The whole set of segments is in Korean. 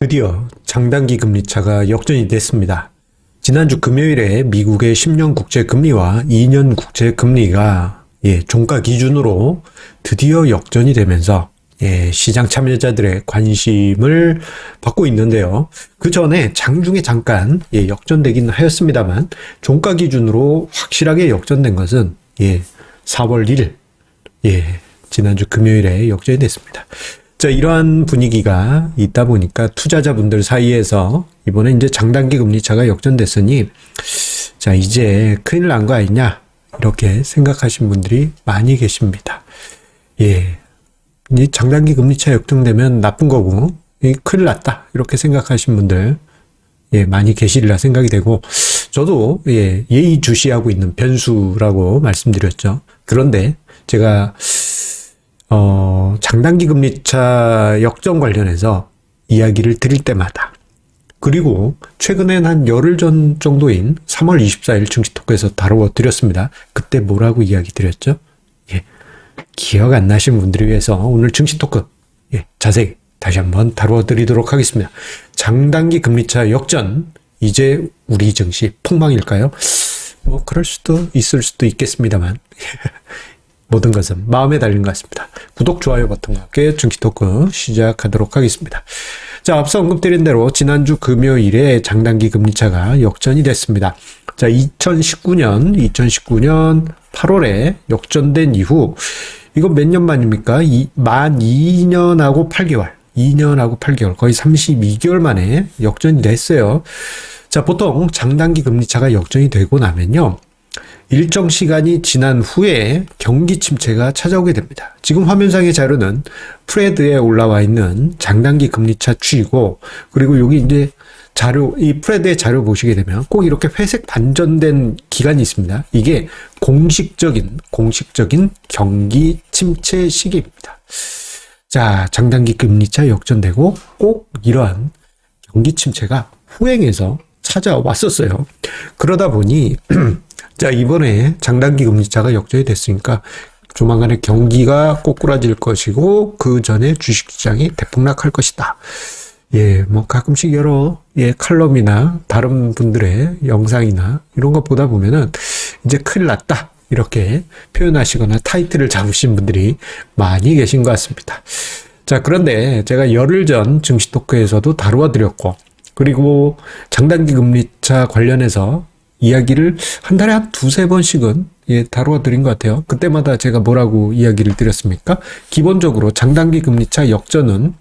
드디어 장단기 금리차가 역전이 됐습니다. 지난주 금요일에 미국의 10년 국채금리와 2년 국채금리가 종가 기준으로 드디어 역전이 되면서 시장 참여자들의 관심을 받고 있는데요. 그 전에 장중에 잠깐 역전되긴 하였습니다만 종가 기준으로 확실하게 역전된 것은 4월 1일 지난주 금요일에 역전이 됐습니다. 자, 이러한 분위기가 있다 보니까 투자자분들 사이에서 이번에 이제 장단기 금리차가 역전됐으니 자, 이제 큰일 난 거 아니냐 이렇게 생각하신 분들이 많이 계십니다. 이 장단기 금리차 역전되면 나쁜 거고 큰일 났다 이렇게 생각하신 분들 많이 계시리라 생각이 되고, 저도 예의주시하고 있는 변수라고 말씀드렸죠. 그런데 제가 장단기 금리차 역전 관련해서 이야기를 드릴 때마다, 그리고 최근엔 한 열흘 전 정도인 3월 24일 증시토크에서 다루어 드렸습니다. 그때 뭐라고 이야기 드렸죠? 기억 안 나신 분들을 위해서 오늘 증시토크 자세히 다시 한번 다루어 드리도록 하겠습니다. 장단기 금리차 역전, 이제 우리 증시 폭망일까요? 뭐 그럴 수도 있을 수도 있겠습니다만 모든 것은 마음에 달린 것 같습니다. 구독, 좋아요 버튼과 함께 증시토크 시작하도록 하겠습니다. 자, 앞서 언급드린 대로 지난주 금요일에 장단기 금리차가 역전이 됐습니다. 자, 2019년 8월에 역전된 이후, 이거 몇 년 만입니까? 만 2년하고 8개월. 2년하고 8개월. 거의 32개월 만에 역전이 됐어요. 자, 보통 장단기 금리차가 역전이 되고 나면요, 일정 시간이 지난 후에 경기 침체가 찾아오게 됩니다. 지금 화면상의 자료는 프레드에 올라와 있는 장단기 금리차 추이고, 그리고 여기 이제 자료, 이 프레드의 자료 보시게 되면 꼭 이렇게 회색 반전된 기간이 있습니다. 이게 공식적인 경기 침체 시기입니다. 자, 장단기 금리차 역전되고 꼭 이러한 경기 침체가 후행해서 찾아왔었어요. 그러다 보니 자, 이번에 장단기 금리차가 역전이 됐으니까 조만간에 경기가 꼬꾸라질 것이고 그 전에 주식시장이 대폭락할 것이다. 뭐 가끔씩 여러 칼럼이나 다른 분들의 영상이나 이런 거 보다 보면은 이제 큰일 났다 이렇게 표현하시거나 타이틀을 잡으신 분들이 많이 계신 것 같습니다. 자, 그런데 제가 열흘 전 증시토크에서도 다루어 드렸고, 그리고 장단기 금리차 관련해서 이야기를 한 달에 한 두세 번씩은 다루어 드린 것 같아요. 그때마다 제가 뭐라고 이야기를 드렸습니까? 기본적으로 장단기 금리차 역전은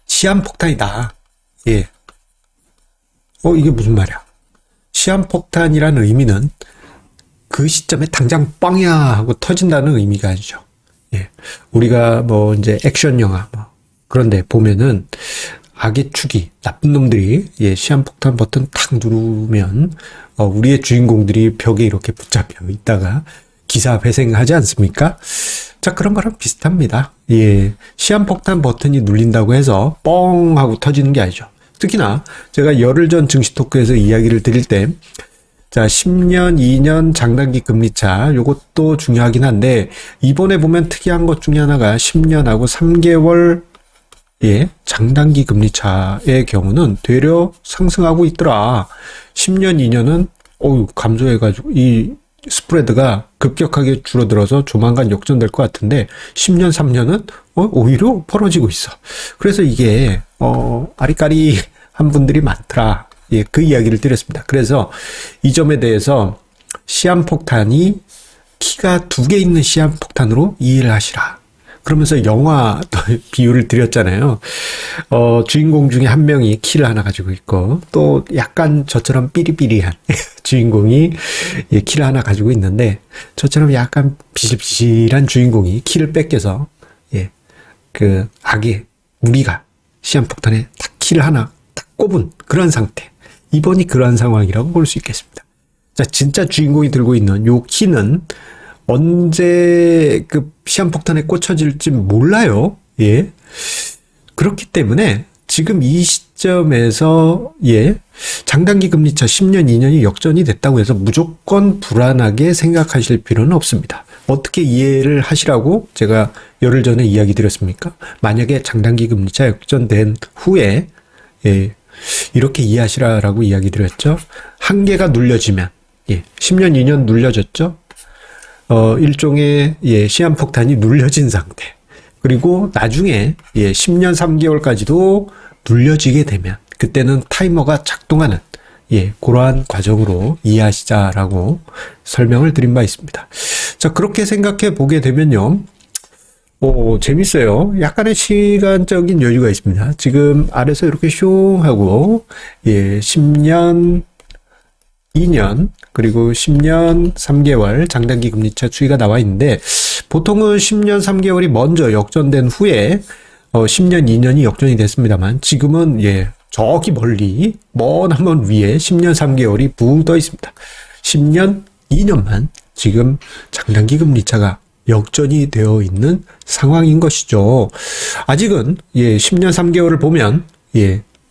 시한폭탄이다. 이게 무슨 말이야? 시한폭탄이라는 의미는 그 시점에 당장 빵이야 하고 터진다는 의미가 아니죠. 우리가 뭐 이제 액션 영화 그런데 보면은 악의 축이, 나쁜 놈들이 시한폭탄 버튼 탁 누르면 우리의 주인공들이 벽에 이렇게 붙잡혀 있다가 기사 회생하지 않습니까? 자, 그런 거랑 비슷합니다. 시한폭탄 버튼이 눌린다고 해서 뻥 하고 터지는 게 아니죠. 특히나 제가 열흘 전 증시토크에서 이야기를 드릴 때, 자, 10년, 2년 장단기 금리차, 요것도 중요하긴 한데, 이번에 보면 특이한 것 중에 하나가 10년하고 3개월 장단기 금리차의 경우는 되려 상승하고 있더라. 10년, 2년은 감소해가지고 이 스프레드가 급격하게 줄어들어서 조만간 역전될 것 같은데, 10년, 3년은 오히려 벌어지고 있어. 그래서 이게 아리까리한 분들이 많더라. 그 이야기를 드렸습니다. 그래서 이 점에 대해서 시한폭탄이 키가 2개 있는 시한폭탄으로 이해를 하시라. 그러면서 영화 비유를 드렸잖아요. 주인공 중에 한 명이 키를 하나 가지고 있고, 또 약간 저처럼 삐리삐리한 주인공이 키를 하나 가지고 있는데, 저처럼 약간 비실비실한 주인공이 키를 뺏겨서 그 악의 무리가 시한폭탄에 딱 키를 하나 딱 꼽은 그런 상태. 이번이 그러한 상황이라고 볼 수 있겠습니다. 자, 진짜 주인공이 들고 있는 요 키는 언제 그 시한폭탄에 꽂혀질지 몰라요. 그렇기 때문에 지금 이 시점에서 장단기 금리차 10년, 2년이 역전이 됐다고 해서 무조건 불안하게 생각하실 필요는 없습니다. 어떻게 이해를 하시라고 제가 열흘 전에 이야기 드렸습니까? 만약에 장단기 금리차 역전된 후에 예, 이렇게 이해하시라라고 이야기 드렸죠. 한계가 눌려지면 10년, 2년 눌려졌죠. 일종의 시한폭탄이 눌려진 상태. 그리고 나중에 10년 3개월까지도 눌려지게 되면 그때는 타이머가 작동하는 그러한 과정으로 이해하시자라고 설명을 드린 바 있습니다. 자, 그렇게 생각해 보게 되면요. 재밌어요. 약간의 시간적인 여유가 있습니다. 지금 아래서 이렇게 슝 하고 10년, 2년, 그리고 10년 3개월 장단기 금리차 추이가 나와 있는데 보통은 10년 3개월이 먼저 역전된 후에 10년 2년이 역전이 됐습니다만 지금은 저기 멀리 먼 한번 위에 10년 3개월이 붕 떠 있습니다. 10년 2년만 지금 장단기 금리차가 역전이 되어 있는 상황인 것이죠. 아직은 10년 3개월을 보면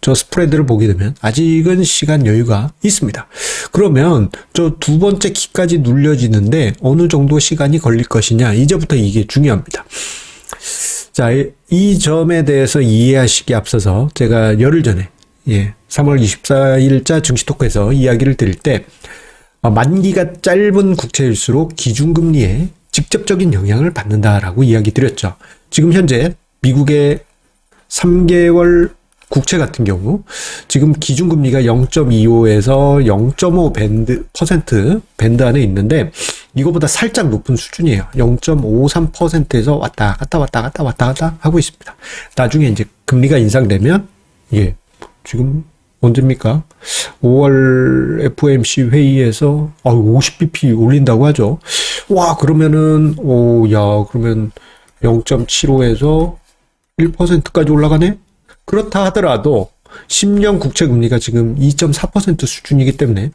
저 스프레드를 보게 되면 아직은 시간 여유가 있습니다. 그러면 저 두 번째 키까지 눌려지는데 어느 정도 시간이 걸릴 것이냐, 이제부터 이게 중요합니다. 자, 이 점에 대해서 이해하시기 앞서서 제가 열흘 전에 3월 24일자 증시 토크에서 이야기를 드릴 때 만기가 짧은 국채일수록 기준금리에 직접적인 영향을 받는다라고 이야기 드렸죠. 지금 현재 미국의 3개월 국채 같은 경우 지금 기준금리가 0.25에서 0.5% 밴드 안에 있는데 이거보다 살짝 높은 수준이에요. 0.53%에서 왔다 갔다 하고 있습니다. 나중에 이제 금리가 인상되면 지금 언제입니까? 5월 FOMC 회의에서 50bp 올린다고 하죠. 와, 그러면은 그러면 0.75에서 1%까지 올라가네? 그렇다 하더라도 10년 국채 금리가 지금 2.4% 수준이기 때문에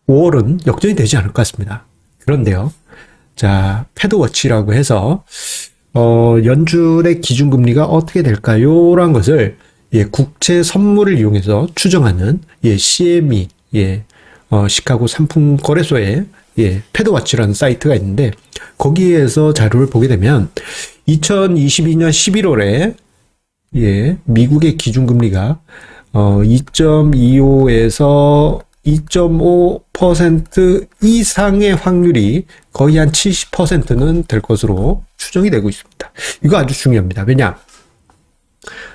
5월은 역전이 되지 않을 것 같습니다. 그런데요. 자, 패드워치라고 해서 연준의 기준금리가 어떻게 될까요? 라는 것을 국채 선물을 이용해서 추정하는 CME 시카고 상품거래소의 패드워치라는 사이트가 있는데 거기에서 자료를 보게 되면 2022년 11월에 미국의 기준금리가 2.25에서 2.5% 이상의 확률이 거의 한 70%는 될 것으로 추정이 되고 있습니다. 이거 아주 중요합니다. 왜냐?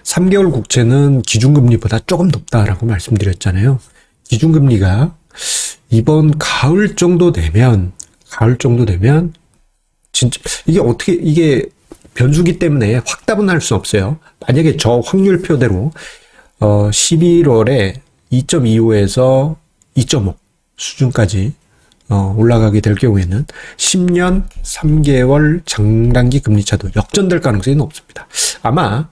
3개월 국채는 기준금리보다 조금 높다라고 말씀드렸잖아요. 기준금리가 이번 가을 정도 되면 진짜 이게 변수기 때문에 확답은 할 수 없어요. 만약에 저 확률표대로 11월에 2.25에서 2.5 수준까지 올라가게 될 경우에는 10년 3개월 장단기 금리차도 역전될 가능성이 높습니다. 아마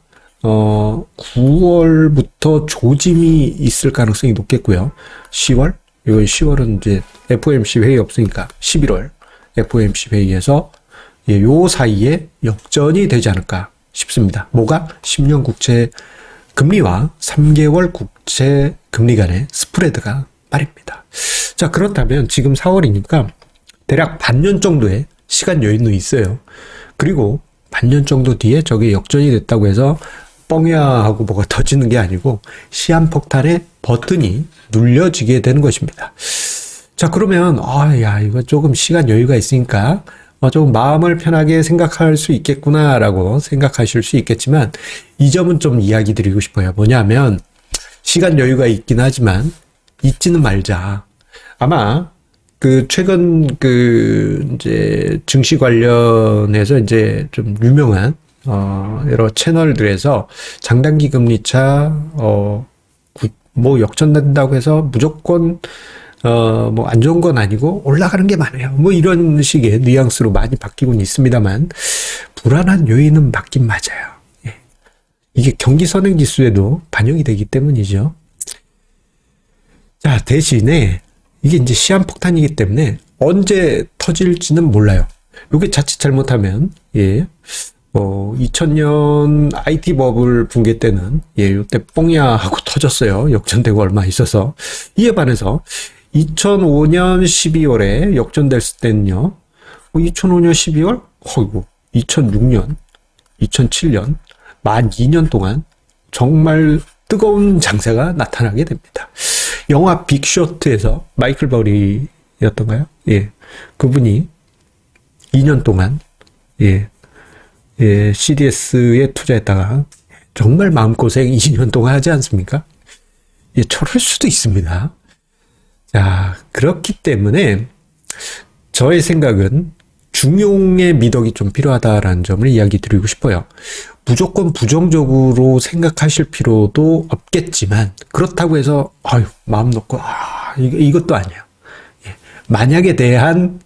9월부터 조짐이 있을 가능성이 높겠고요. 10월? 이건 10월은 이제 FOMC 회의 없으니까 11월 FOMC 회의에서 요 사이에 역전이 되지 않을까 싶습니다. 뭐가? 10년 국채 금리와 3개월 국채 금리 간의 스프레드가 말입니다. 자, 그렇다면 지금 4월이니까 대략 반년 정도의 시간 여유는 있어요. 그리고 반년 정도 뒤에 저게 역전이 됐다고 해서 뻥이야 하고 뭐가 터지는 게 아니고 시한폭탄의 버튼이 눌려지게 되는 것입니다. 자, 그러면 이거 조금 시간 여유가 있으니까 조금 마음을 편하게 생각할 수 있겠구나라고 생각하실 수 있겠지만 이 점은 좀 이야기 드리고 싶어요. 뭐냐면 시간 여유가 있긴 하지만 잊지는 말자. 아마 최근 이제 증시 관련해서 이제 좀 유명한 여러 채널들에서 장단기 금리차 뭐 역전된다고 해서 무조건 뭐 안 좋은 건 아니고 올라가는 게 많아요. 뭐 이런 식의 뉘앙스로 많이 바뀌곤 있습니다만 불안한 요인은 맞긴 맞아요. 이게 경기 선행 지수에도 반영이 되기 때문이죠. 자, 대신에 이게 이제 시한폭탄이기 때문에 언제 터질지는 몰라요. 이게 자칫 잘못하면 2000년 IT 버블 붕괴 때는 이때 뽕야 하고 터졌어요. 역전되고 얼마 있어서. 이에 반해서 2005년 12월에 역전됐을 때는요. 2005년 12월, 어이구, 2006년, 2007년, 만 2년 동안 정말 뜨거운 장세가 나타나게 됩니다. 영화 빅쇼트에서 마이클 버리였던가요? 예. 그분이 2년 동안, CDS에 투자했다가 정말 마음고생 2년 동안 하지 않습니까? 예, 저럴 수도 있습니다. 자, 그렇기 때문에 저의 생각은 중용의 미덕이 좀 필요하다라는 점을 이야기 드리고 싶어요. 무조건 부정적으로 생각하실 필요도 없겠지만 그렇다고 해서 마음 놓고 이것도 아니에요. 예, 만약에 대한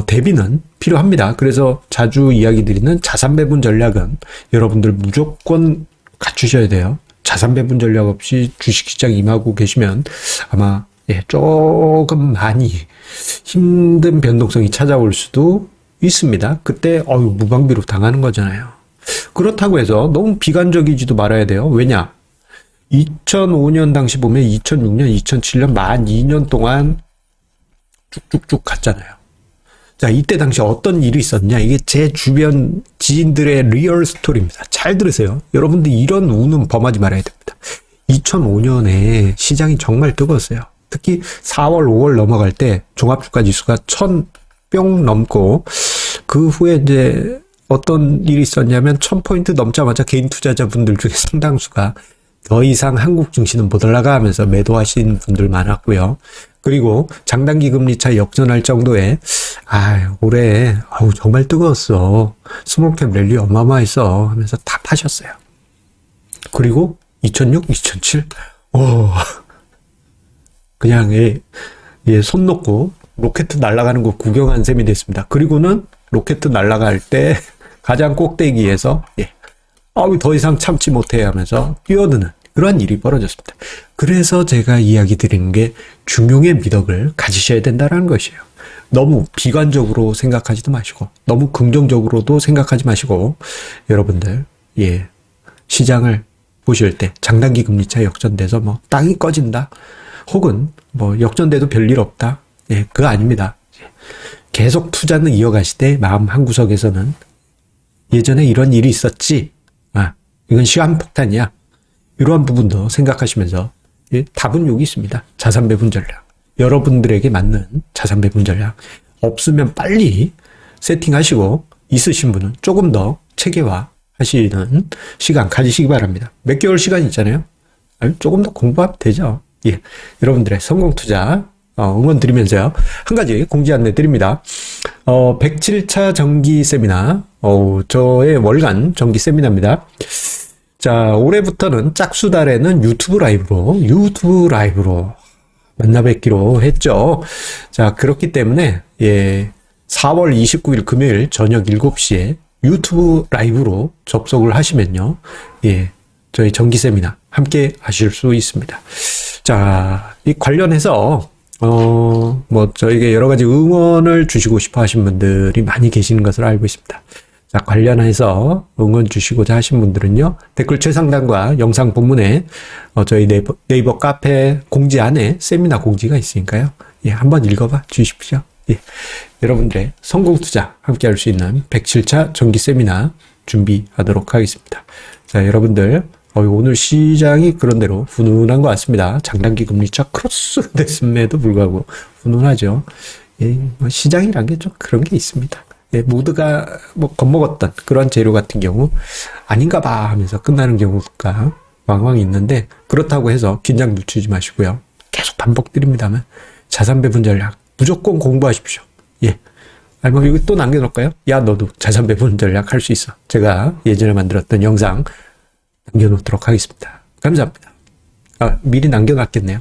대비는 필요합니다. 그래서 자주 이야기 드리는 자산 배분 전략은 여러분들 무조건 갖추셔야 돼요. 자산 배분 전략 없이 주식시장 임하고 계시면 아마 조금 많이 힘든 변동성이 찾아올 수도 있습니다. 그때 무방비로 당하는 거잖아요. 그렇다고 해서 너무 비관적이지도 말아야 돼요. 왜냐? 2005년 당시 보면 2006년, 2007년 만 2년 동안 쭉쭉쭉 갔잖아요. 자, 이때 당시 어떤 일이 있었냐? 이게 제 주변 지인들의 리얼 스토리입니다. 잘 들으세요. 여러분들 이런 우는 범하지 말아야 됩니다. 2005년에 시장이 정말 뜨거웠어요. 특히 4월, 5월 넘어갈 때 종합주가 지수가 1000뿅 넘고 그 후에 이제 어떤 일이 있었냐면 1000포인트 넘자마자 개인 투자자분들 중에 상당수가 더 이상 한국 증시는 못 올라가 하면서 매도하신 분들 많았고요. 그리고 장단기 금리차 역전할 정도의 올해 정말 뜨거웠어. 스몰캡 랠리 어마어마했어 하면서 다 파셨어요. 그리고 2006, 2007 그냥 손 놓고 로켓 날아가는 거 구경한 셈이 됐습니다. 그리고는 로켓 날아갈 때 가장 꼭대기에서 더 이상 참지 못해 하면서 뛰어드는 그러한 일이 벌어졌습니다. 그래서 제가 이야기 드리는 게 중용의 미덕을 가지셔야 된다는 것이에요. 너무 비관적으로 생각하지도 마시고 너무 긍정적으로도 생각하지 마시고 여러분들 시장을 보실 때 장단기 금리차 역전돼서 땅이 꺼진다 혹은 역전돼도 별일 없다 그거 아닙니다. 계속 투자는 이어가시되 마음 한구석에서는 예전에 이런 일이 있었지 이건 시한폭탄이야 이러한 부분도 생각하시면서 답은 여기 있습니다. 자산 배분 전략. 여러분들에게 맞는 자산 배분 전략. 없으면 빨리 세팅하시고 있으신 분은 조금 더 체계화 하시는 시간 가지시기 바랍니다. 몇 개월 시간 있잖아요. 조금 더 공부하면 되죠. 여러분들의 성공 투자 응원 드리면서요. 한 가지 공지 안내 드립니다. 107차 정기 세미나, 저의 월간 정기 세미나입니다. 자, 올해부터는 짝수달에는 유튜브 라이브로 만나 뵙기로 했죠. 자, 그렇기 때문에 4월 29일 금요일 저녁 7시에 유튜브 라이브로 접속을 하시면요. 저희 정기 세미나 함께 하실 수 있습니다. 자, 이 관련해서 저에게 여러 가지 응원을 주시고 싶어 하신 분들이 많이 계시는 것을 알고 있습니다. 자, 관련해서 응원 주시고자 하신 분들은요, 댓글 최상단과 영상 본문에 저희 네이버 카페 공지 안에 세미나 공지가 있으니까요. 한번 읽어봐 주십시오. 여러분들의 성공 투자 함께 할 수 있는 107차 정기 세미나 준비하도록 하겠습니다. 자, 여러분들, 오늘 시장이 그런대로 훈훈한 것 같습니다. 장단기 금리차 크로스 됐음에도 불구하고 훈훈하죠. 시장이란 게 좀 그런 게 있습니다. 모두가 겁먹었던 그런 재료 같은 경우 아닌가 봐 하면서 끝나는 경우가 왕왕 있는데 그렇다고 해서 긴장 늦추지 마시고요. 계속 반복드립니다만 자산 배분 전략 무조건 공부하십시오. 이거 또 남겨놓을까요? 야, 너도 자산 배분 전략 할 수 있어. 제가 예전에 만들었던 영상 남겨놓도록 하겠습니다. 감사합니다. 미리 남겨놨겠네요.